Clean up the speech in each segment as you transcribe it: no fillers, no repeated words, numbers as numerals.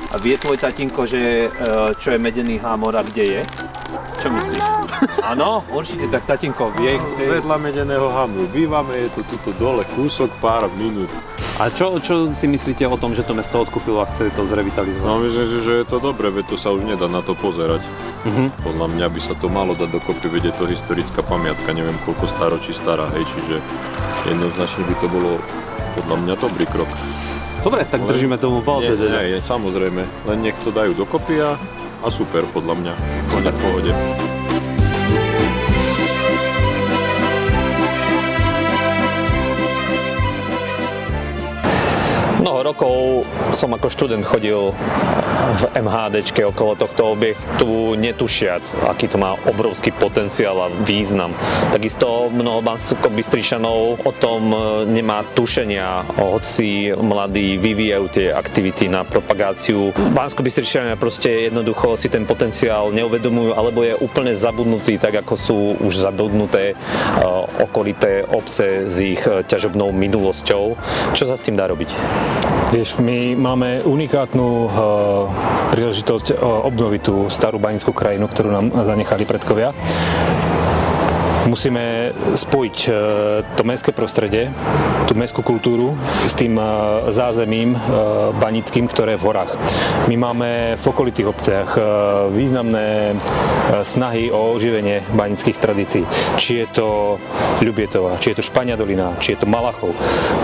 A vie tvoj tatínko, že čo je medený hámor a kde je? Čo myslíš? Áno, určite, tak tatínko vie. Vedľa medeného hámru bývame, je to tuto dole kúsok, pár minút. A čo si myslíte o tom, že to mesto odkúpilo a chce to zrevitalizovať? No myslím si, že je to dobré, veď to sa už nedá na to pozerať. Podľa mňa by sa to malo dať dokopy, veď je to historická pamiatka, neviem koľko stáročí stará, hej, čiže jednoznačne by to bolo podľa mňa dobrý krok. Dobre, tak držíme tomu palce. Nie, samozrejme, len nech to dajú dokopy a super podľa mňa, konec v pohode. Mnoho rokov som ako študent chodil v MHDčke okolo tohto objektu, netušiac, aký to má obrovský potenciál a význam. Takisto mnoho Banskobystričanov o tom nemá tušenia, hoci mladí vyvíjajú tie aktivity na propagáciu. Banskobystričania proste jednoducho si ten potenciál neuvedomujú, alebo je úplne zabudnutý, tak ako sú už zabudnuté okolité obce s ich ťažobnou minulosťou. Čo sa s tým dá robiť? Vieš, my máme unikátnu príležitosť obnoviť tú starú banickú krajinu, ktorú nám zanechali predkovia. Musíme spojiť to mestské prostredie, tú mestskú kultúru s tým zázemím banickým, ktoré je v horách. My máme v okolitých obciach významné snahy o oživenie banických tradícií. Či je to Ľubietova, či je to Špania dolina, či je to Malachov.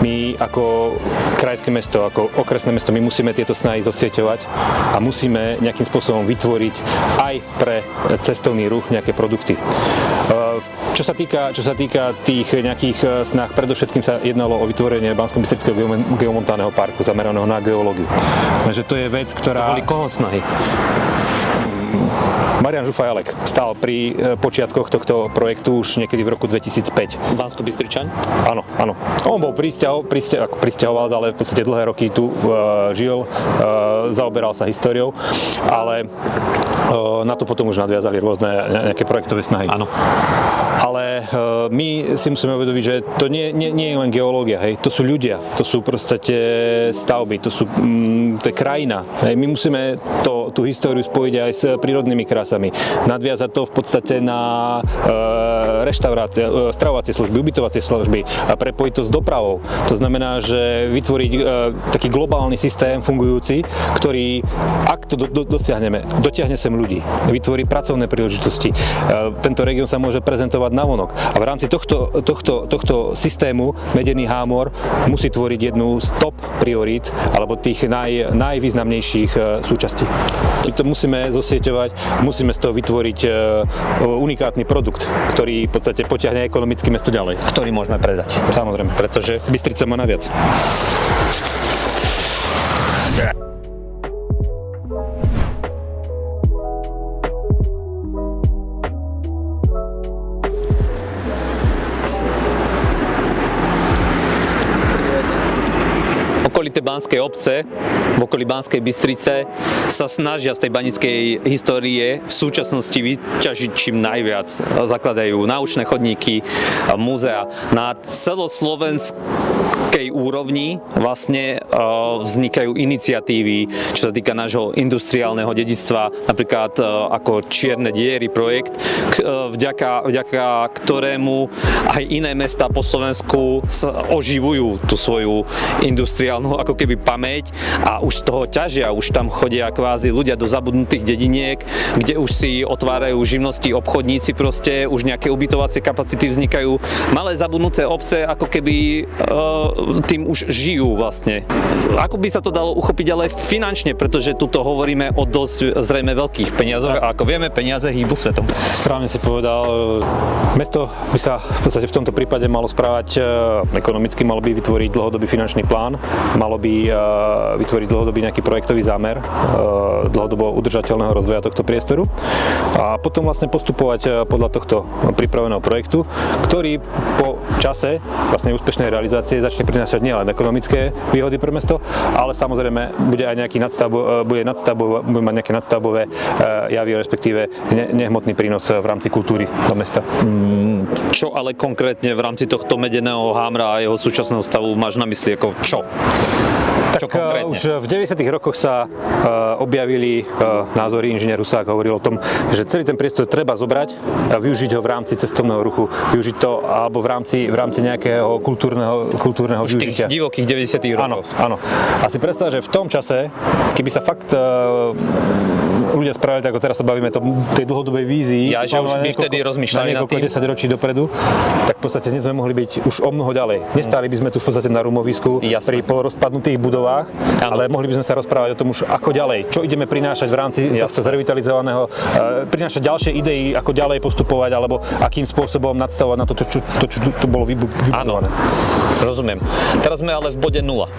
My ako krajské mesto, ako okresné mesto, my musíme tieto snahy zosieťovať a musíme nejakým spôsobom vytvoriť aj pre cestovný ruch nejaké produkty. Čo sa týka tých nejakých snah, predovšetkým sa jednalo o vytvorenie Banskobystrického geomontálneho parku zameraného na geológiu. Takže to je vec, ktorá... Boli koho snahy? Marián Žufajalek stál pri počiatkoch tohto projektu už niekedy v roku 2005. Banskobystričan? Áno, áno. On bol prisťahoval, ale v podstate dlhé roky tu žil, zaoberal sa históriou, ale na to potom už nadviazali rôzne nejaké projektové snahy. Áno. Ale my si musíme uvedomiť, že to nie je len geológia, hej, to sú ľudia, to sú proste stavby, to je krajina. Hej. My musíme tú históriu spojiť aj s prírodnými krásami. Nadviazať to v podstate na reštaurácie, stravovacie služby, ubytovacie služby a prepojiť to s dopravou. To znamená, že vytvoriť taký globálny systém fungujúci, ktorý, ak to dosiahneme, dotiahne sem ľudí, vytvorí pracovné príležitosti. Tento región sa môže prezentovať navonok. A v rámci tohto systému Medený hámor musí tvoriť jednu z top priorít alebo tých najvýznamnejších súčastí. To musíme zosieťovať, musíme z toho vytvoriť unikátny produkt, ktorý v podstate potiahne ekonomické mesto ďalej. Ktorý môžeme predať. Samozrejme, pretože Bystrica má naviac. Okolité banské obce, v okolí Banskej Bystrice sa snažia z tej banickej histórie v súčasnosti vyťažiť čím najviac. Zakladajú naučné chodníky, múzea. Na celoslovenskej úrovni vlastne vznikajú iniciatívy, čo sa týka nášho industriálneho dedičstva, napríklad ako Čierne diery projekt, vďaka ktorému aj iné mestá po Slovensku oživujú tú svoju industriálnu ako keby pamäť a už z toho ťažia, už tam chodia kvázi ľudia do zabudnutých dediniek, kde už si otvárajú živnosti obchodníci, proste už nejaké ubytovacie kapacity vznikajú. Malé zabudnuté obce ako keby tým už žijú vlastne. Ako by sa to dalo uchopiť ale finančne, pretože tuto hovoríme o dosť zrejme veľkých peniazoch a ako vieme, peniaze hýbu svetom. Správne si povedal, mesto by sa v podstate v tomto prípade malo správať ekonomicky, malo by vytvoriť dlhodobý finančný plán, malo by vytvoriť dlhodobý nejaký projektový zámer dlhodobo udržateľného rozvoja tohto priestoru a potom vlastne postupovať podľa tohto pripraveného projektu, ktorý po čase vlastne úspešnej realizácie začne prinášať nielen ekonomické výhody pre mesto, ale samozrejme bude aj nejaký bude mať nejaké nadstavbové javy, respektíve nehmotný prínos v rámci kultúry do mesta. Čo ale konkrétne v rámci tohto Medeného hámra a jeho súčasného stavu máš na mysli ako čo? Čo konkrétne? Už v 90. rokoch sa objavili názory, inžinier Husák hovoril o tom, že celý ten priestor treba zobrať a využiť ho v rámci cestovného ruchu, využiť to alebo v rámci nejakého kultúrneho využitia. V tých divokých 90. rokoch. Áno. A si predstav, že v tom čase, keby sa fakt ľudia spravili, tak ako teraz sa bavíme o tej dlhodobej vízii. Ja, že už by vtedy rozmýšľali na niekoľko 10 ročí dopredu, tak v podstate dnes sme mohli byť už o mnoho ďalej. Nestáli by sme tu v podstate na rumovisku pri polorozpadnutých budovách, ale mohli by sme sa rozprávať o tom už ako ďalej. Čo ideme prinášať v rámci tohto zrevitalizovaného, prinášať ďalšie idei, ako ďalej postupovať, alebo akým spôsobom nadstavovať na to, čo tu bolo vybudované. Rozumiem. Teraz sme ale v bode 0.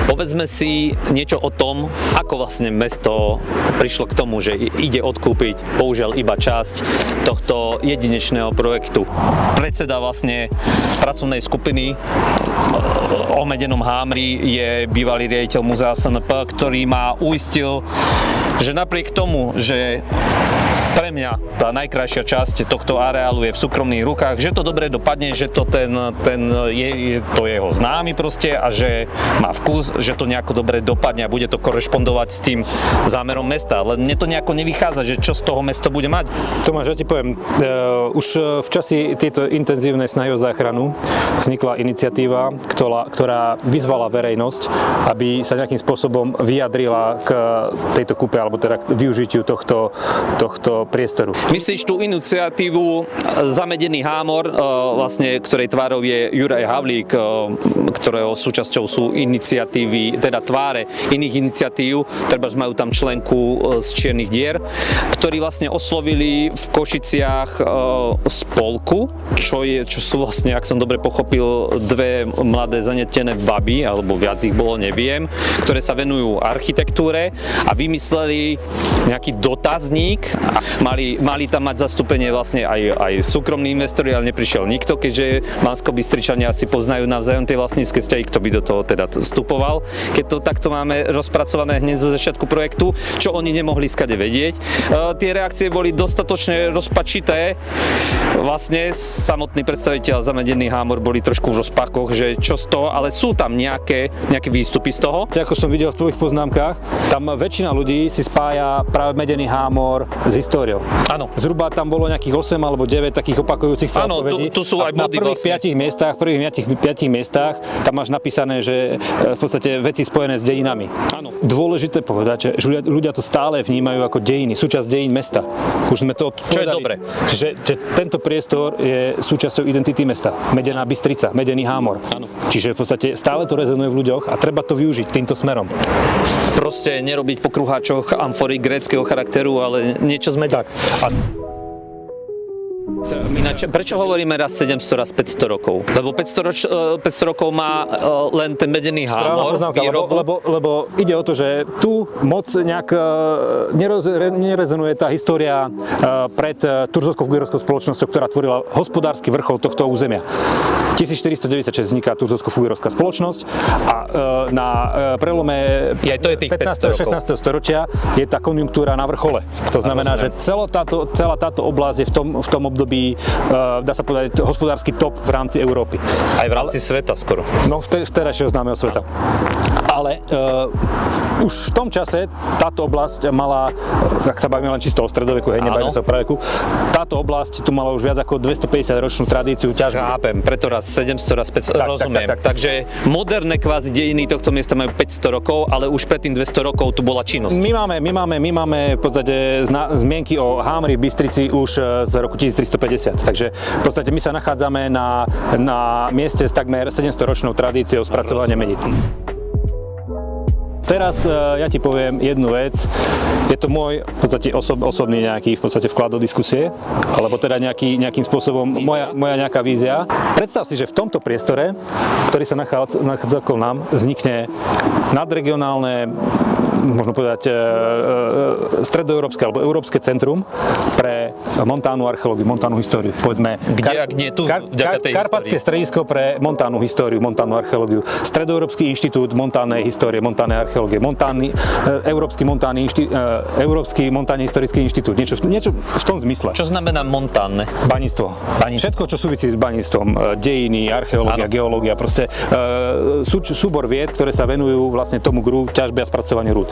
Povedzme si niečo o tom, ako vlastne mesto prišlo k tomu, že ide odkúpiť bohužiaľ iba časť tohto jedinečného projektu. Predseda vlastne pracovnej skupiny o Medenom Hámri je bývalý riaditeľ Múzea SNP, ktorý ma uistil, že napriek tomu, že pre mňa tá najkrajšia časť tohto areálu je v súkromných rukách, že to dobre dopadne, že to je to jeho známy proste a že má vkus, že to nejako dobre dopadne a bude to korešpondovať s tým zámerom mesta. Ale mne to nejako nevychádza, že čo z toho mesto bude mať. Tomáš, ja ti poviem, už v časi tejto intenzívnej snahy o záchranu vznikla iniciatíva, ktorá vyzvala verejnosť, aby sa nejakým spôsobom vyjadrila k tejto kúpe alebo teda k využitiu tohto priestoru. Myslíš tú iniciatívu Zamedený Hámor, vlastne ktorej tvárou je Juraj Havlík, ktorého súčasťou sú iniciatívy, teda tváre iných iniciatív, treba majú tam členku z Čiernych dier, ktorí vlastne oslovili v Košiciach spolku, čo sú vlastne, ak som dobre pochopil, dve mladé zanetené baby, alebo viac ich bolo, neviem, ktoré sa venujú architektúre a vymysleli nejaký dotazník a mali tam mať zastúpenie vlastne aj súkromní investori, ale neprišiel nikto, keďže Banskobystričania si poznajú navzájom tie vlastnícke vzťahy, kto by do toho teda vstupoval. Keď to takto máme rozpracované hneď zo začiatku projektu, čo oni nemohli skade vedieť. Tie reakcie boli dostatočne rozpačité. Vlastne samotný predstaviteľ Zamedený Hámor boli trošku v rozpakoch, že čo z toho, ale sú tam nejaké výstupy z toho. Ako som videl v tvojich poznámkach, tam väčšina ľudí si spája práve Medený Hámor s históriou. Áno. Zhruba tam bolo nejakých 8 alebo 9 takých opakujúcich sa odpovedí. Tu sú aj body na prvých 5 miestach tam máš napísané, že v podstate veci spojené s dejinami. Áno. Dôležité povedať, že ľudia to stále vnímajú ako dejiny, súčasť dejín mesta. Už sme to odpovedali. Čo je dobre. Že tento priestor je súčasťou identity mesta. Medená Bystrica, Medený Hámor. Áno. Čiže v podstate stále to rezonuje v ľuďoch a treba to využiť týmto smerom. Proste nerobiť po kruháčoch amfory gréckeho charakteru, ale niečo sme tak. Ináč, prečo hovoríme raz 700, raz 500 rokov? Lebo 500 rokov má len ten Medený Hámor výrobu. Lebo ide o to, že tu moc nejak nerezonuje tá história pred Turzovsko-Fugierovskou spoločnosťou, ktorá tvorila hospodársky vrchol tohto územia. 1496 vzniká Turzovsko-Fugierovská spoločnosť a na prelome 15. a 16. storočia je tá konjunktúra na vrchole. To znamená, že celá táto oblasť je v tom období, dá sa povedať, hospodársky top v rámci Európy. Aj v rámci sveta skoro. No, vtedajšieho známeho sveta. Ale už v tom čase táto oblasť mala, ak sa bavíme len čisto o stredoveku, nebavíme sa o praveku, táto oblasť tu mala už viac ako 250 ročnú tradíciu ťažby. Chápem, preto raz 700, raz 500, rozumiem. Takže moderné kvázi dejiny tohto miesta majú 500 rokov, ale už predtým 200 rokov tu bola činnosť. My máme v podstate zmienky o Hámri v Bystrici už z roku 1350. Takže v podstate my sa nachádzame na mieste s takmer 700-ročnou tradíciou spracovania medín. Teraz ja ti poviem jednu vec, je to môj v podstate osobný nejaký v podstate vklad do diskusie, alebo teda nejakým spôsobom moja nejaká vízia. Predstav si, že v tomto priestore, ktorý sa nachádza okolo nám, vznikne nadregionálne možno povedať, stredoeurópske alebo európske centrum pre montánnu archeológiu, montánnu históriu. Povedzme, Karpatské stredisko pre montánnu históriu, montánnu archeológiu, Stredoeurópsky inštitút montánnej histórie, montánnej archeológie, Európsky montánny historický inštitút, niečo v tom zmysle. Čo znamená montánne? Baníctvo. Všetko, čo súvisí s baníctvom, dejiny, archeológia, geológia, proste súbor vied, ktoré sa venujú vlastne tomu gru, ťažbe a spracovaniu rúd.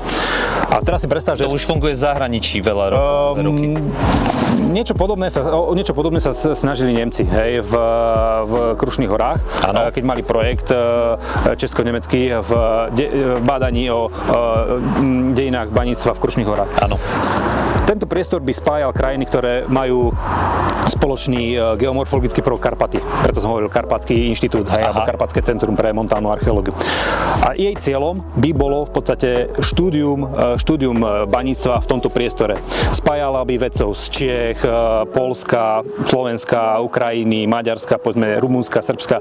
A teraz si predstav, že... To už funguje v zahraničí veľa roky. Niečo podobné sa snažili Nemci, hej, v Krušných horách, keď mali projekt česko-nemecký v bádaní o dejinách baníctva v Krušných horách. Áno. Tento priestor by spájal krajiny, ktoré majú spoločný geomorfologický prvok Karpaty. Preto som hovoril Karpatský inštitút, hej, alebo Karpatské centrum pre montánnu archeológiu. A jej cieľom by bolo v podstate štúdium baníctva v tomto priestore. Spájala by vedcov z Čiech, Poľska, Slovenska, Ukrajiny, Maďarska, povedzme Rumunska, Srbska.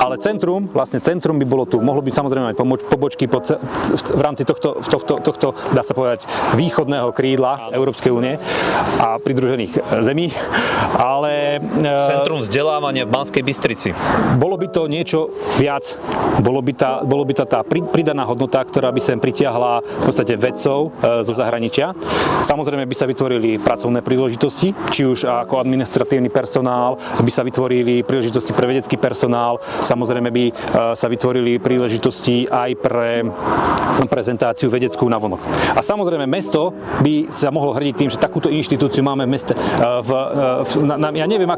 Ale centrum by bolo tu. Mohlo by samozrejme mať pobočky v rámci tohto, dá sa povedať, východného krídla Európskej únie a pridružených zemí, ale... Centrum vzdelávania v Banskej Bystrici. Bolo by to niečo viac. Bolo by tá pridaná hodnota, ktorá by sem pritiahla v podstate vedcov zo zahraničia. Samozrejme by sa vytvorili pracovné príležitosti, či už ako administratívny personál, by sa vytvorili príležitosti pre vedecký personál, samozrejme by sa vytvorili príležitosti aj pre prezentáciu vedeckú navonok. A samozrejme mesto by sa mohlo hrdiť tým, že takúto inštitúciu máme v meste. Ja neviem,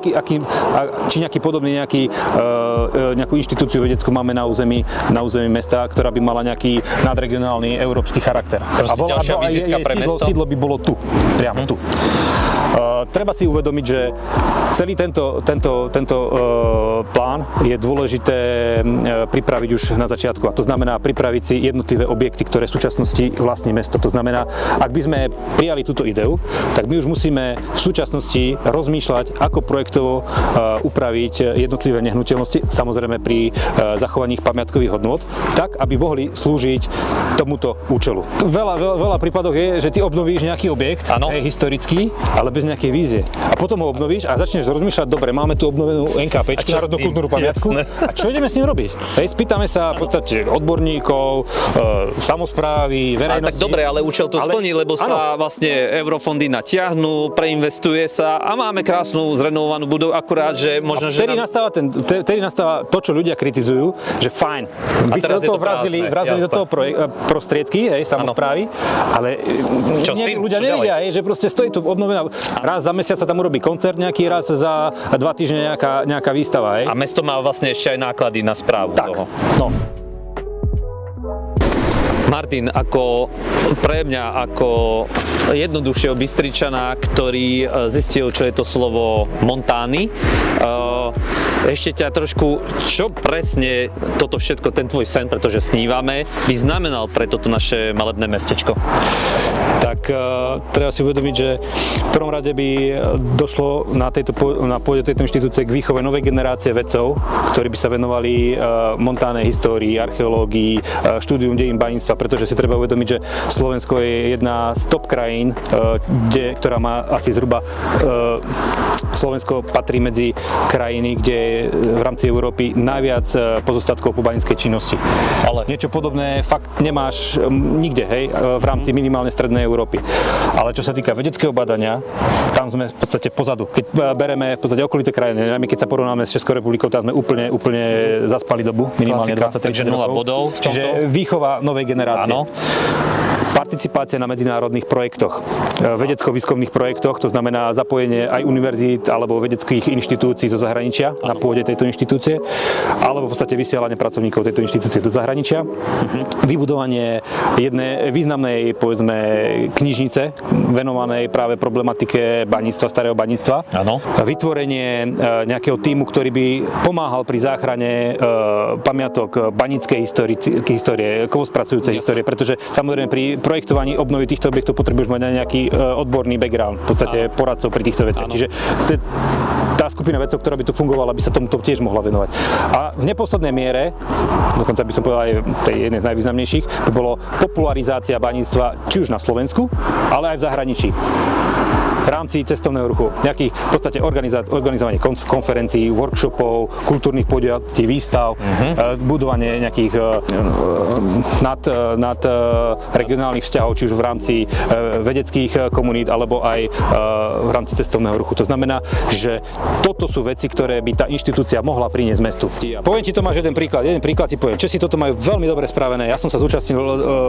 či nejaký podobný nejakú inštitúciu vedeckú máme na území mesta, ktorá by mala nejaký nadregionálny európsky charakter. Ďalšia vizitka pre mesto? Sídlo by bolo tu, priamo tu. Treba si uvedomiť, že celý tento plán je dôležité pripraviť už na začiatku. A to znamená pripraviť si jednotlivé objekty, ktoré v súčasnosti vlastní mesto. To znamená, ak by sme prijali túto ideu, tak my už musíme v súčasnosti rozmýšľať, ako projektovo upraviť jednotlivé nehnuteľnosti, samozrejme pri zachovaní ich pamiatkových hodnôt, tak, aby mohli slúžiť tomuto účelu. Veľa prípadov je, že ty obnovíš nejaký objekt, historický, ale bez nejakej vízie. A potom ho obnovíš a začneš rozmýšľať, dobre, máme tu obnovenú NKPčku, národnú kultúrnu pamiatku. A čo ideme s ním robiť? Hej, spýtame sa v podstate odborníkov, samosprávy, verejnosti. Tak dobre, ale účel to splní, lebo sa vlastne eurofondy natiahnu, preinvestuje sa a máme krásnu zrenovovanú budovu, akurát, že možno, že vtedy nastáva to, čo ľudia kritizujú, že fajn. Vy ste do toho vrazili do toho prostriedky, hej, samosprávy, ale ľudia nevidia, že proste stojí tu obnovená. Raz za mesiac sa tam urobí koncert nejaký, raz za 2 týždne nejaká výstava. Hej. A mesto má vlastne ešte aj náklady na správu toho. No. Martin, pre mňa ako jednoduchšieho Bystričana, ktorý zistil, čo je to slovo montány, ešte ťa trošku, čo presne toto všetko, ten tvoj sen, pretože snívame, by znamenal pre toto naše malebné mestečko? Tak treba si uvedomiť, že v prvom rade by došlo na pôde tejto inštitúcie k výchove novej generácie vedcov, ktorí by sa venovali montánnej histórii, archeológii, štúdium dejín baníctva, pretože si treba uvedomiť, že Slovensko je jedna z top krajín, ktorá má asi zhruba... Slovensko patrí medzi krajiny, kde v rámci Európy najviac pozostatkov po baníckej činnosti. Ale niečo podobné fakt nemáš nikde, hej, v rámci minimálne strednej Európy. Ale čo sa týka vedeckého badania, tam sme v podstate pozadu. Keď bereme v podstate okolité krajiny, keď sa porovnáme s Českou republikou, tam sme úplne zaspali dobu, minimálne 23 rokov. Čiže výchova novej generácie. Áno. Participácia na medzinárodných projektoch, vedecko-výskumných projektoch, to znamená zapojenie aj univerzít alebo vedeckých inštitúcií zo zahraničia na pôde tejto inštitúcie, alebo v podstate vysielanie pracovníkov tejto inštitúcie do zahraničia, vybudovanie jednej významnej, povedzme, knižnice venovanej práve problematike baníctva, starého baníctva, vytvorenie nejakého tímu, ktorý by pomáhal pri záchrane pamiatok baníckej histórie, kovospracujúcej histórie, pretože samozrejme pri projektovaní obnovy týchto objektov potrebuješ mať nejaký odborný background, v podstate poradcov pri týchto veciach. Čiže tá skupina vedcov, ktorá by tu fungovala, by sa tomuto tiež mohla venovať. A v neposlednej miere, dokonca by som povedal aj tej jednej z najvýznamnejších, by bolo popularizácia baníctva či už na Slovensku, ale aj v zahraničí. V rámci cestovného ruchu, nejakých v podstate organizovanie konferencií, workshopov, kultúrnych podujatí, výstav, budovanie nejakých nad regionálnych vzťahov, či už v rámci vedeckých komunít, alebo aj v rámci cestovného ruchu. To znamená, že toto sú veci, ktoré by tá inštitúcia mohla priniesť mestu. Poviem ti, Tomáš, jeden príklad ti poviem. Česi toto majú veľmi dobre spravené. Ja som sa zúčastnil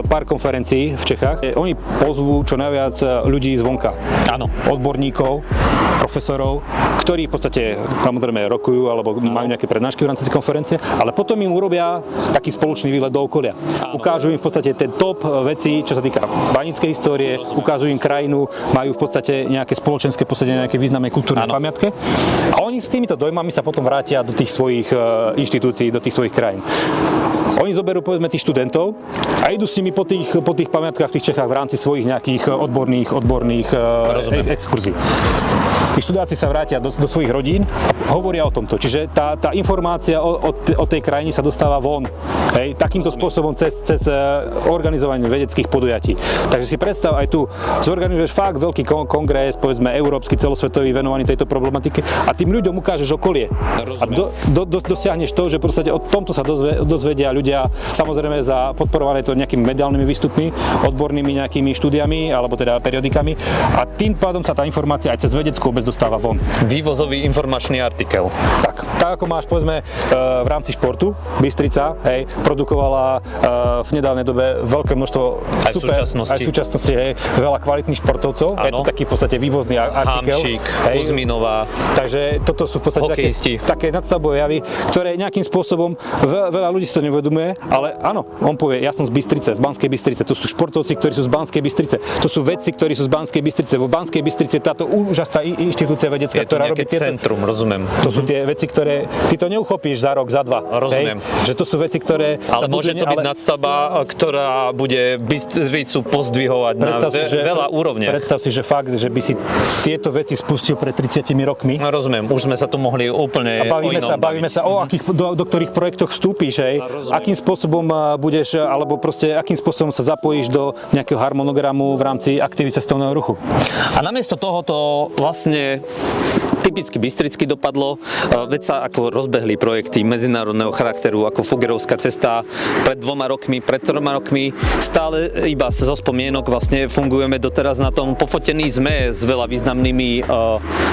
pár konferencií v Čechách. Oni pozvú čo najviac ľudí zvonka. Áno. Odborníkov, profesorov, ktorí v podstate samozrejme rokujú alebo majú nejaké prednášky v rámci tej konferencie, ale potom im urobia taký spoločný výlet do okolia. Ukážu im v podstate ten top veci, čo sa týka baníckej histórie, ukážu im krajinu, majú v podstate nejaké spoločenské posedenie, nejaké významné kultúrne pamiatke a oni s týmito dojmami sa potom vrátia do tých svojich inštitúcií, do tých svojich krajín. Oni zoberú povedzme tých študentov a idú s nimi po tých pamiatkách v tých Čechách v rámci svojich nejakých odborných exkurzí. Tí študáci sa vrátia do svojich rodín a hovoria o tomto. Čiže tá informácia o tej krajine sa dostáva von. Hej, takýmto spôsobom cez organizovanie vedeckých podujatí. Takže si predstav, aj tu zorganizuješ fakt veľký kongres, povedzme európsky, celosvetový, venovaný tejto problematike a tým ľuďom ukážeš okolie. A dosiahneš to, že proste o tomto sa dozvedia ľudia, samozrejme za podporované to nejakými mediálnymi výstupmi, odbornými nejakými štúdiami alebo teda periodikami a tým pádom sa tá informácia aj cez vedeckú obec dostáva von. Vývozový informačný artikel. Tak ako máš povedzme v rámci športu, Bystrica, hej, produkovala v nedávnej dobe veľké množstvo aj v súčasnosti hej, veľa kvalitných športovcov. Je to taký v podstate vývozný artikel. Hamšík, Kuzminová. Takže toto sú v podstate také nadstavbové javy, ktoré nejakým spôsobom veľa ľudí si to neuvedomuje, ale áno, on povie, ja som z Bystrice, z Banskej Bystrice. To sú športovci, ktorí sú z Banskej Bystrice. To sú vedci, ktorí sú z Banskej Bystrice. Vo Banskej Bystrici táto úžasná inštitúcia vedecká, ktorá robí centrum, rozumiem. To sú tie veci, ktoré ty to neuchopíš za rok, za dva. Rozumiem. Že to sú veci, ktoré ale môže to byť nadstavba, ktorá bude Bystricu pozdvihovať na veľa úrovniach. Predstav si, že fakt, že by si tieto veci spustil pred 30 rokmi. No, rozumiem, už sme sa tu mohli úplne bavíme sa o akých, do ktorých projektoch vstúpiš, hej. Akým spôsobom budeš, alebo proste akým spôsobom sa zapojíš do nejakého harmonogramu v rámci aktivít cestovného ruchu. A namiesto tohoto vlastne typicky bystricky dopadlo, veď sa ako rozbehli projekty medzinárodného charakteru, ako Fuggerovská cesta pred 2 rokmi, pred 3 rokmi, stále iba zo spomienok vlastne fungujeme doteraz na tom, pofotení sme s veľa významnými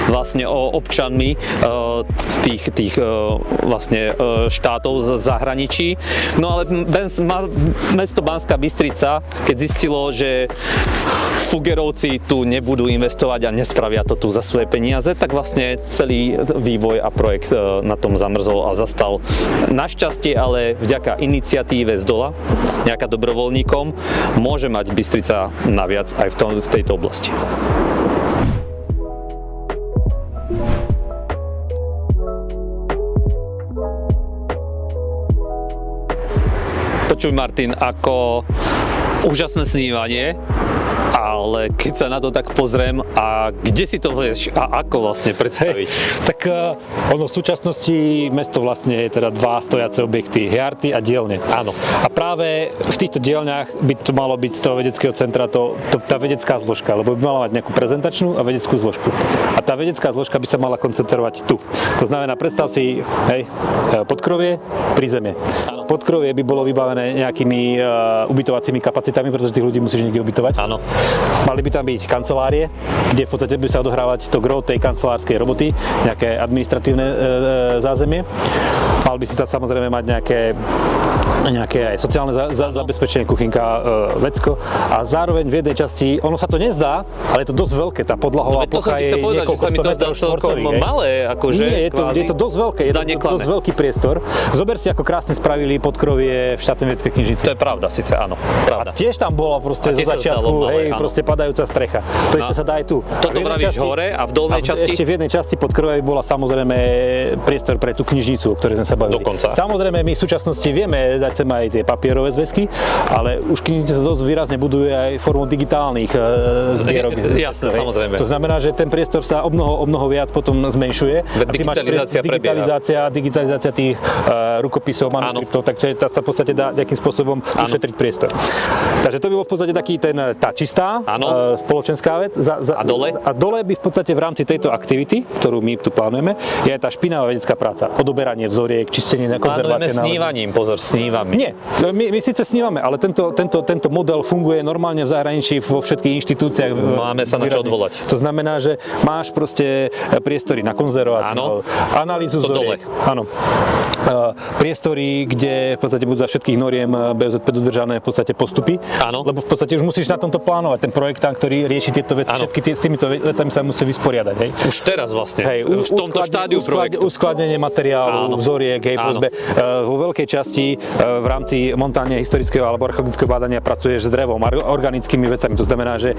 vlastne občanmi tých vlastne štátov z zahraničí. No ale mesto Banská Bystrica, keď zistilo, že Fuggerovci tu nebudú investovať a nespravia to tu za svoje peniaze, tak vlastne celý vývoj a projekt na tom zamrzol a zastal. Našťastie, ale vďaka iniciatíve z dola, nejaká dobrovoľníkom, môže mať Bystrica naviac aj v tejto oblasti. Počuj, Martin, ako úžasné snívanie, ale keď sa na to tak pozriem, a kde si to vieš a ako vlastne predstaviť? Tak ono v súčasnosti mesto vlastne je teda 2 stojace objekty, Hjarty a dielne. Áno. A práve v týchto dielňach by to malo byť z toho vedeckého centra tá vedecká zložka, lebo by mala mať nejakú prezentačnú a vedeckú zložku. A tá vedecká zložka by sa mala koncentrovať tu. To znamená, predstav si, hej, podkrovie, prízemie. Podkrovie by bolo vybavené nejakými ubytovacími kapacitami, pretože tých ľudí musíš niekde ubytovať. Áno. Mali by tam byť kancelárie, kde v podstate by sa odohrávať to gros tej kancelárskej roboty, nejaké administratívne zázemie. Mal by si tam samozrejme mať nejaké aj sociálne zabezpečenie, kuchynka, vecko. A zároveň v jednej časti, ono sa to nezdá, ale je to dosť veľké, tá podlahová plocha je niekoľko 100 metrov štvorcových. Malé, akože. Nie, je to dosť veľké, je to dosť veľký priestor. Zober si, ako krásne spravili podkrovie v štátnej vedeckej knižnici. To je pravda, síce áno, pravda. A tiež tam bola proste zo začiatku, proste padajúca strecha. To ešte sa dá aj tu. Toto vravíš hore a v dolnej časti? Ešte v jednej časti podkrovej bola samozrejme priestor pre tú knižnicu, o ktorej sme sa bavili. Dokonca. Samozrejme, my v súčasnosti vieme dať sem aj tie papierové zväzky, ale už knižnice sa dosť výrazne buduje aj formou digitálnych zbierok. Jasné, samozrejme. To znamená, že ten priestor sa o mnoho viac potom zmenšuje. Digitalizácia tých rukopisov, manuskriptov, takže sa v podstate dá nejakým spôsobom ušetriť priestor. Takže to by bol v podstate tá čistá spoločenská vec. A dole? A dole by v podstate v rámci tejto aktivity, ktorú my tu plánujeme, je aj tá špinavá vedecká práca. Odoberanie vzoriek, čistenie, konzervácie. Plánujeme snívaním, pozor, snívame. Nie, my síce snívame, ale tento model funguje normálne v zahraničí vo všetkých inštitúciách. Máme sa na čo odvolať. To znamená, že máš proste priestory na konzerváciu, analýzu vzoriek. Áno. Priestory, kde v podstate budú za všetkých noriem BOZP dodržané v podstate postupy. Áno. Lebo v podstate už musíš na tomto plánovať. Ten projektant, ktorý rieši tieto veci, s týmito vecami sa musí vysporiadať. Hej. Už teraz vlastne, v tomto štádiu projektu. Uskladnenie materiálu, vzoriek, vo veľkej časti v rámci montáne historického alebo archeologického bádania pracuješ s drevom, organickými vecami. To znamená, že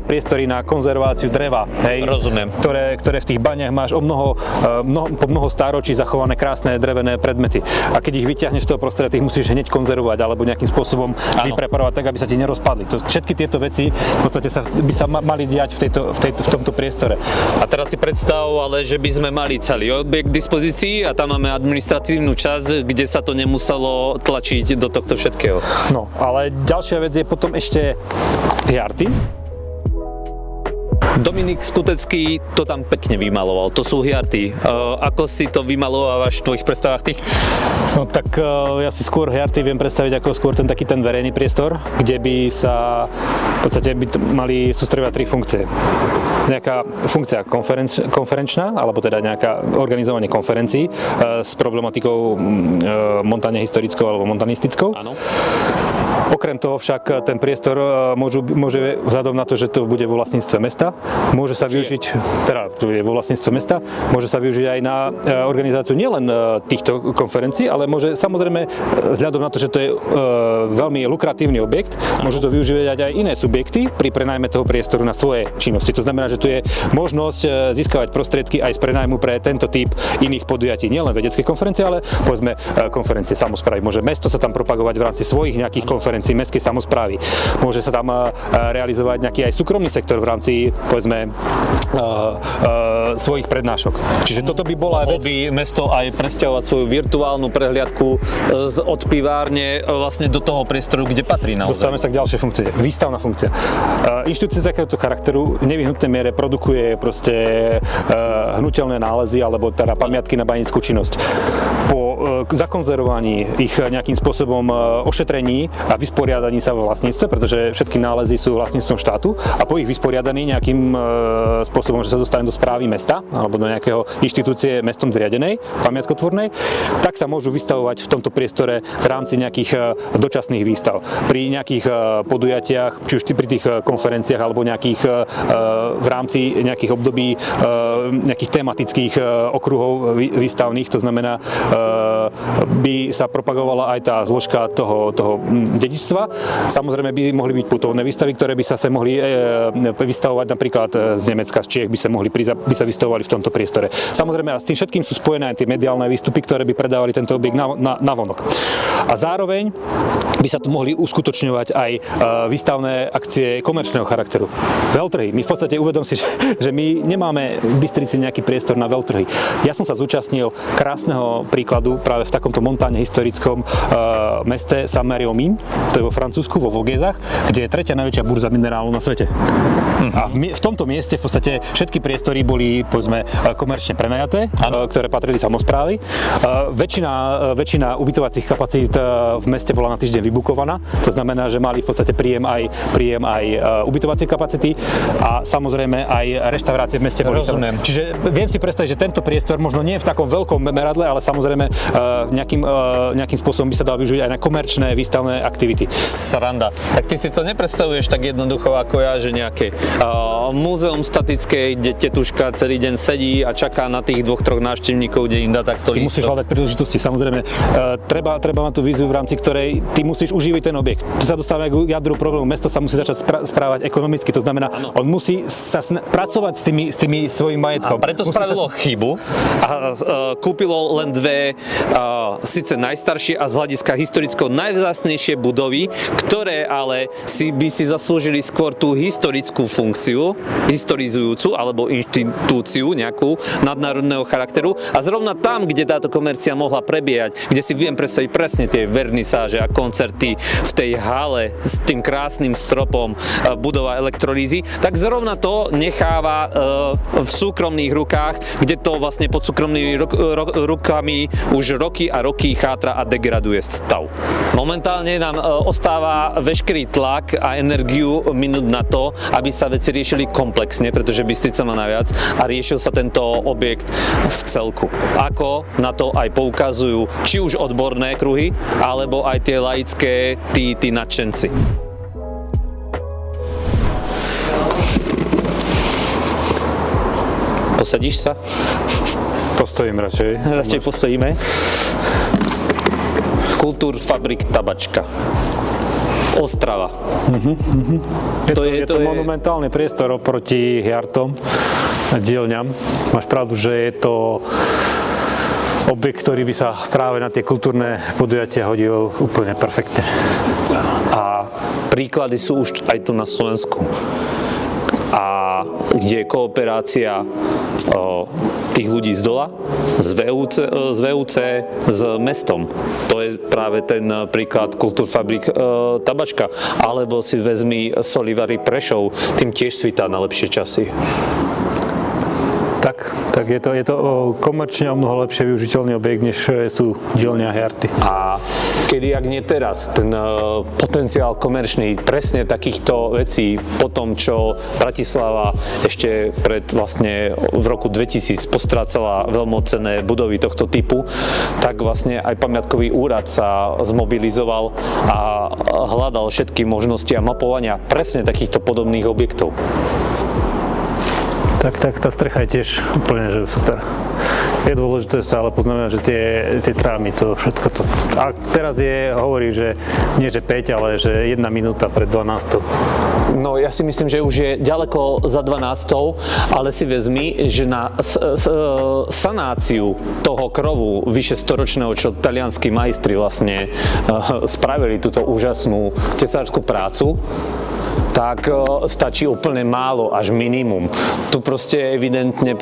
priestory na konzerváciu dreva, rozumiem, ktoré v tých baňach máš po mnoho stáročí zachované krásne drevené predmety. A keď ich vyťahneš z toho prostredia, ty ich musíš hneď konzervovať alebo nejakým spôsobom vypreparovať tak, aby sa ti nerozpadli. Všetky tieto veci v podstate by sa mali diať v tomto priestore. A teraz si predstav, ale že by sme mali celý objekt k dispozícii a tam máme administratívnu časť, kde sa to nemuselo tlačiť do tohto všetkého. No, ale ďalšia vec je potom ešte hiarty. Dominik Skutecký to tam pekne vymaloval, to sú hiarty. Ako si to vymalovávaš v tvojich predstavách ty? No tak ja si skôr hiarty viem predstaviť ako skôr ten verejný priestor, kde by sa v podstate mali sústredovať 3 funkcie. Nejaká funkcia konferenčná, alebo teda nejaká organizovanie konferencií s problematikou montáne historickou alebo montanistickou. Áno. Okrem toho však ten priestor môže vzhľadom na to, že to bude vo vlastníctve mesta, môže sa využiť, teda to je vo vlastníctve mesta, môže sa využiť aj na organizáciu nielen týchto konferencií, ale môže samozrejme vzhľadom na to, že to je veľmi lukratívny objekt, môžu to využívať aj iné subjekty pri prenajme toho priestoru na svoje činnosti. To znamená, že tu je možnosť získavať prostriedky aj z prenajmu pre tento typ iných podujatí, nielen vedecké konferencie, ale povedzme konferencie samosprávy. Môže mesto sa tam propagovať v rámci svojich nejakých konferencií mestskej samosprávy. Môže sa tam realizovať nejaký aj súkromný sektor v rámci, povedzme, svojich prednášok. Čiže toto by bola vec. By mesto aj presťahovať svoju virtuálnu prehliadku od pivárne vlastne do toho priestoru, kde patrí naozaj. Dostávame sa k ďalšej funkcii. Výstavná funkcia. Inštitúcia takéhoto charakteru v nevyhnutnej miere produkuje proste hnutelné nálezy alebo teda pamiatky na banickú činnosť. Po zakonzervovaní ich nejakým spôsobom ošetrení a vysporiadaní sa vo vlastníctve, pretože všetky nálezy sú vlastníctvom štátu a po ich vysporiadaní nejakým spôsobom, že sa dostane do správy mesta alebo do nejakého inštitúcie mestom zriadenej, pamiatkotvornej, tak sa môžu vystavovať v tomto priestore v rámci nejakých dočasných výstav. Pri nejakých podujatiach, či už pri tých konferenciách alebo nejakých v rámci nejakých období nejakých tematických okruhov výstavných, to znamená by sa propagovala aj tá zložka toho dedičstva. Samozrejme by mohli byť putovné výstavy, ktoré by sa mohli vystavovať napríklad z Nemecka, z Čiech by sa vystavovali v tomto priestore. Samozrejme a s tým všetkým sú spojené aj tie mediálne výstupy, ktoré by predávali tento objekt na vonok. A zároveň by sa tu mohli uskutočňovať aj výstavné akcie komerčného charakteru. Veľtrhy. My v podstate uvedom si, že my nemáme v Bystrici nejaký priestor na veľtrhy. Ja som sa zúčastnil krásneho príkladu práve v takomto montáne historickom meste Saint-Marie-aux-Mines, to je vo Francúzsku, vo Vogézach, kde je 3. najväčšia burza minerálov na svete. A v tomto mieste v podstate všetky priestory boli, povedzme, komerčne prenajaté, ktoré patrili samosprávy. Väčšina ubytovacích kapacít v meste bola na týždeň vybukovaná, to znamená, že mali v podstate príjem aj ubytovacie kapacity a samozrejme aj reštaurácie v meste boli. Rozumiem. Čiže viem si predstaviť, že tento priestor možno nie je v takom veľkom meradle, ale samozrejme nejakým spôsobom by sa dal využiť aj na komerčné výstavné aktivity. Sranda. Tak ty si to nepredstavuješ tak jednoducho ako ja, že nejaké múzeum statické, kde tetuška celý deň sedí a čaká na tých 2-3 návštevníkov, kde im dá takto Ty musíš hľadať príležitosti, samozrejme. Treba mať tú víziu, v rámci ktorej ty musíš uživiť ten objekt. Tu sa dostávame k jadru problému. Mesto sa musí začať správať ekonomicky, to znamená, on musí sa pracovať s tými svojím majetkom. A preto spravilo chybu a kúpilo len dve síce najstaršie a z hľadiska historického najvzácnejšie budovy, ktoré ale by si zaslúžili skôr tú historickú funkciu, historizujúcu alebo inštitúciu nejakú nadnárodného charakteru a zrovna tam, kde táto komercia mohla prebiehať, kde si viem predstaviť presne tie vernisáže a koncerty v tej hale s tým krásnym stropom budova elektrolízy, tak zrovna to necháva v súkromných rukách, kde to vlastne pod súkromnými rukami už roky a roky chátra a degraduje stav. Momentálne nám ostáva veškerý tlak a energiu minúť na to, aby sa veci riešili komplexne, pretože Bystrica má najviac a riešil sa tento objekt v celku. Ako na to aj poukazujú či už odborné kruhy, alebo aj tie laické, tí nadšenci. Posadíš sa? Postojím radšej. Radšej postojíme. Kultúrfabrik Tabačka. Ostrava. Je to monumentálny priestor oproti Hjartom a dielňam. Máš pravdu, že je to objekt, ktorý by sa práve na tie kultúrne podujatia hodil úplne perfektne. A príklady sú už aj tu na Slovensku. A kde je kooperácia tých ľudí z dola, z VUC, s mestom. To je práve ten príklad Kultúrfabrik Tabačka. Alebo si vezmi Solivary Prešov, tým tiež svitá na lepšie časy. Tak je to komerčne o mnoho lepšie využiteľný objekt, než sú dielne a Hjarty. A kedy, ak nie teraz, ten potenciál komerčný presne takýchto vecí po tom, čo Bratislava ešte v roku 2000 postrácala veľmi cenné budovy tohto typu, tak vlastne aj pamiatkový úrad sa zmobilizoval a hľadal všetky možnosti a mapovania presne takýchto podobných objektov. Tak tá strecha je tiež úplne že super. Je dôležité sa ale poznamenať, že tie trámy, to všetko to. A teraz hovorí, že nie že 5, ale že 1 minúta pred 12. No ja si myslím, že už je ďaleko za 12, ale si vezmi, že na sanáciu toho krovu vyše storočného, čo talianskí majstri vlastne spravili túto úžasnú tesárskú prácu, tak stačí úplne málo, až minimum. Tu proste evidentne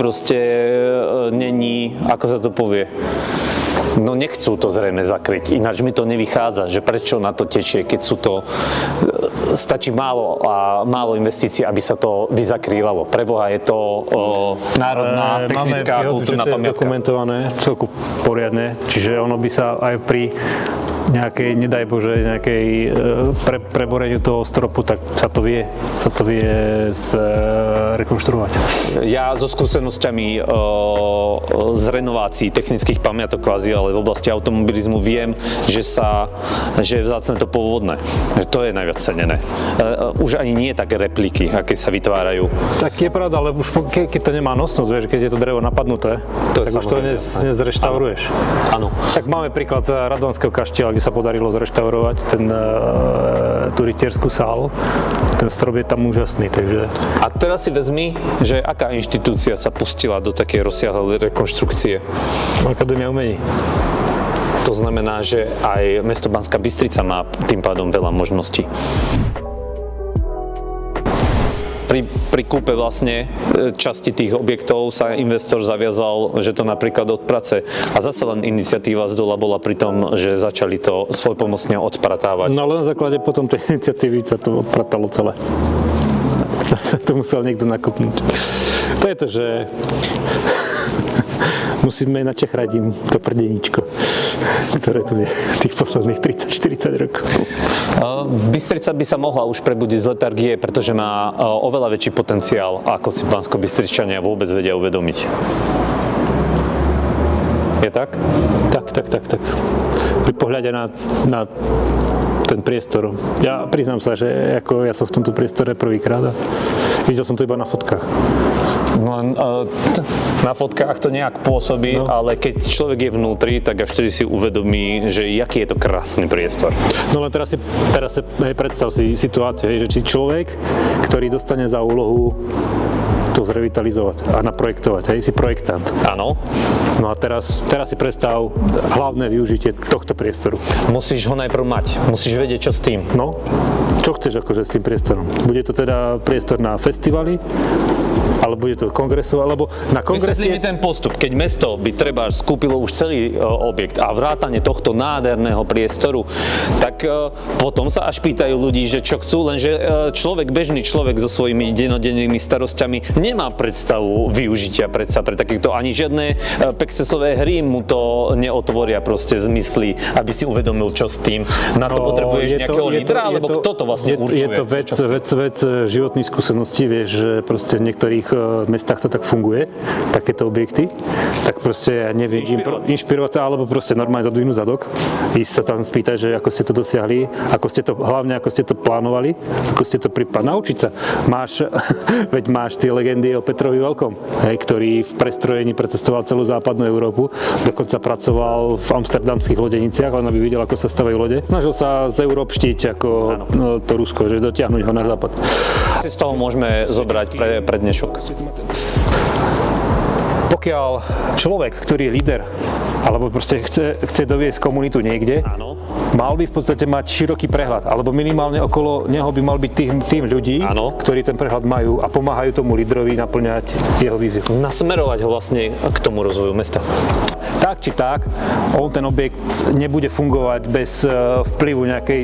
není, ako sa to povie, no nechcú to zrejme zakryť, ináč mi to nevychádza, že prečo na to tečie, keď sú to, stačí málo investícií, aby sa to vyzakrývalo. Preboha, je to národná technická a kultúrna pamiatka. Máme dokumentované celku poriadne, čiže ono by sa aj pri nejakej, nedaj Bože, nejakej preboreniu toho stropu, tak sa to vie rekonštruovať. Ja so skúsenosťami z renovácií technických pamiatok kvázi, ale v oblasti automobilizmu viem, že je vzácne to pôvodné. Že to je najviac cenené. Už ani nie také repliky, aké sa vytvárajú. Tak je pravda, ale už keď to nemá nosnosť, vieš, keď je to drevo napadnuté, tak už to nezreštauruješ. Áno. Tak máme príklad Radovanského kaštieľa, kde sa podarilo zreštaurovať tú rytierskú sálu. Ten strop je tam úžasný, takže... A teraz si vezmi, že aká inštitúcia sa pustila do takej rozsiahlej rekonštrukcie? Akadémia umení. To znamená, že aj mesto Banská Bystrica má tým pádom veľa možností. Pri kúpe vlastne časti tých objektov sa investor zaviazal, že to napríklad odprace. A zase len iniciatíva z dola bola pri tom, že začali to svojpomocne odpratávať. No ale na základe potom tej iniciatívy sa to odpratalo celé. Sa to musel niekto nakopnúť. To je to, že musíme načechrať im to prdeníčko, ktoré tu je tých posledných 30-40 rokov. Bystrica by sa mohla už prebudiť z letargie, pretože má oveľa väčší potenciál, ako si Banskobystričania vôbec vedia uvedomiť. Je tak? Tak. Pri pohľade na ten priestor. Ja priznám sa, že ja som v tomto priestore prvýkrát. Videl som to iba na fotkách. No, na fotkách to nejak pôsobí, ale keď človek je vnútri, tak až vtedy si uvedomí, že aký je to krásny priestor. No len teraz si predstav si situáciu, že či človek, ktorý dostane za úlohu to zrevitalizovať a naprojektovať, si projektant. Áno. No a teraz si predstav hlavné využitie tohto priestoru. Musíš ho najprv mať, musíš vedieť, čo s tým. No, čo chceš akože s tým priestorom? Bude to teda priestor na festivaly, alebo bude to kongresov, alebo na kongrese... Vysvetlí mi ten postup, keď mesto by treba skúpilo už celý objekt a vrátane tohto nádherného priestoru, tak potom sa až pýtajú ľudí, že čo chcú, lenže bežný človek so svojimi dennodennými starosťami nemá predstavu využitia predsa pre takýchto, ani žiadne pexesové hry mu to neotvoria proste z mysli, aby si uvedomil, čo s tým. Na to potrebuješ nejakého lídra, alebo kto to vlastne určuje? Je to vec životných skúseností, vieš, že proste v niektorých mestách to tak funguje, takéto objekty, tak proste ja neviem, inšpirovať sa, alebo proste normálne zadvihnúť zadok, ísť sa tam spýtať, že ako ste to dosiahli, hlavne ako ste to plánovali, ako ste to naučiť sa. Veď máš tie legendy o Petrovi Veľkom, ktorý v prestrojení precestoval celú západnú Európu, dokonca pracoval v amsterdamských lodeniciach, len aby videl, ako sa stavajú lode. Snažil sa z Európ štiť ako to Rusko, že dotiahnuť ho na západ. Z toho môžeme zobrať pre dnešok. Pokiaľ človek, ktorý je líder, alebo proste chce doviesť komunitu niekde, mal by v podstate mať široký prehľad, alebo minimálne okolo neho by mal byť tým ľudí, ktorí ten prehľad majú a pomáhajú tomu lídrovi naplňať jeho víziu. Nasmerovať ho vlastne k tomu rozvoju mesta. Tak či tak, ten objekt nebude fungovať bez vplyvu nejakej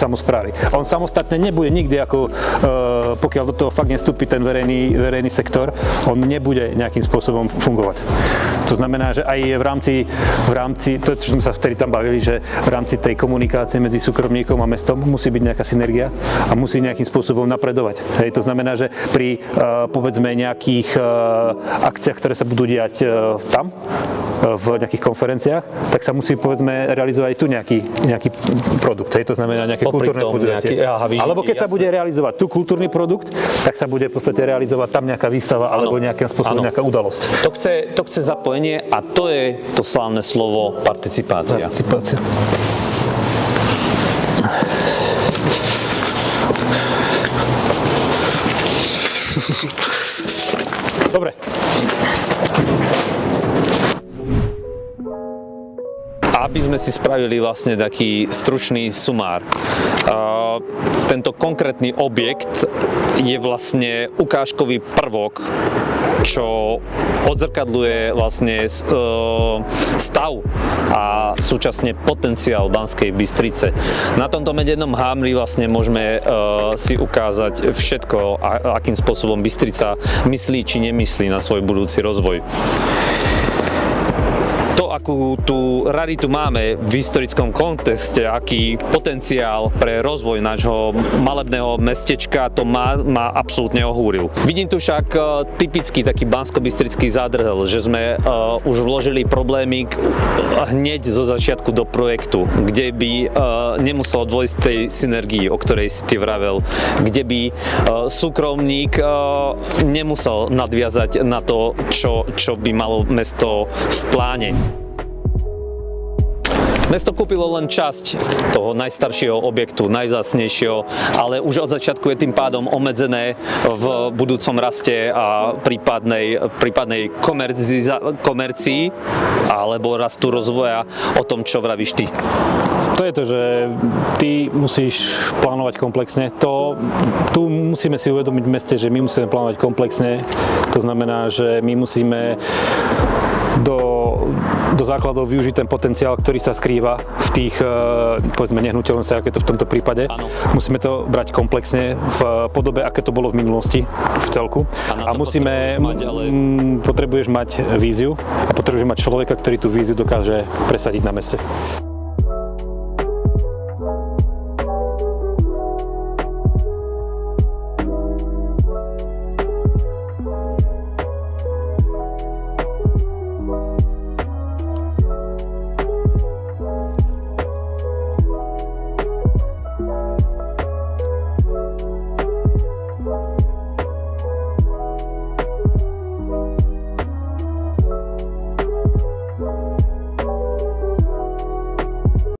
samosprávy. On samostatne nebude nikdy, pokiaľ do toho fakt nestúpi ten verejný sektor, on nebude nejakým spôsobom fungovať. To znamená, že aj v rámci to, čo sme sa vtedy tam bavili, že v rámci tej komunikácie medzi súkromníkom a mestom musí byť nejaká synergia a musí nejakým spôsobom napredovať. To znamená, že pri povedzme nejakých akciách, ktoré sa budú diať tam, v nejakých konferenciách, tak sa musí povedzme realizovať tu nejaký produkt. To znamená nejaké kultúrne podujatie. Alebo keď sa bude realizovať tu kultúrny produkt, tak sa bude v podstate realizovať tam nejaká výstava alebo nejakým spôsobom nejaká udalosť. To chce zapojenie a to je to slávne slovo participácia. Dobre. Aby sme si spravili vlastne taký stručný sumár. Tento konkrétny objekt je vlastne ukážkový prvok, čo odzrkadľuje vlastne stav a súčasne potenciál Banskej Bystrice. Na tomto medenom hámri vlastne môžeme si ukázať všetko, akým spôsobom Bystrica myslí či nemyslí na svoj budúci rozvoj. Akú tú raritu máme v historickom kontexte, aký potenciál pre rozvoj nášho malebného mestečka to má absolútne ohúril. Vidím tu však typický taký banskobystrický zádrhel, že sme už vložili problémy hneď zo začiatku do projektu, kde by nemuselo dôjsť tej synergii, o ktorej si ty vravel, kde by súkromník nemusel nadviazať na to, čo by malo mesto v pláne. Mesto kúpilo len časť toho najstaršieho objektu, najvzácnejšieho, ale už od začiatku je tým pádom obmedzené v budúcom raste a prípadnej komercii alebo rastu rozvoja o tom, čo vravíš ty. To je to, že ty musíš plánovať komplexne. Tu musíme si uvedomiť v meste, že my musíme plánovať komplexne. To znamená, že my musíme do základov využiť ten potenciál, ktorý sa skrýva v tých, povedzme, nehnuteľnostiach, ako je to v tomto prípade. Áno. Musíme to brať komplexne v podobe, aké to bolo v minulosti v celku. A potrebuješ mať víziu a potrebuješ mať človeka, ktorý tú víziu dokáže presadiť na meste.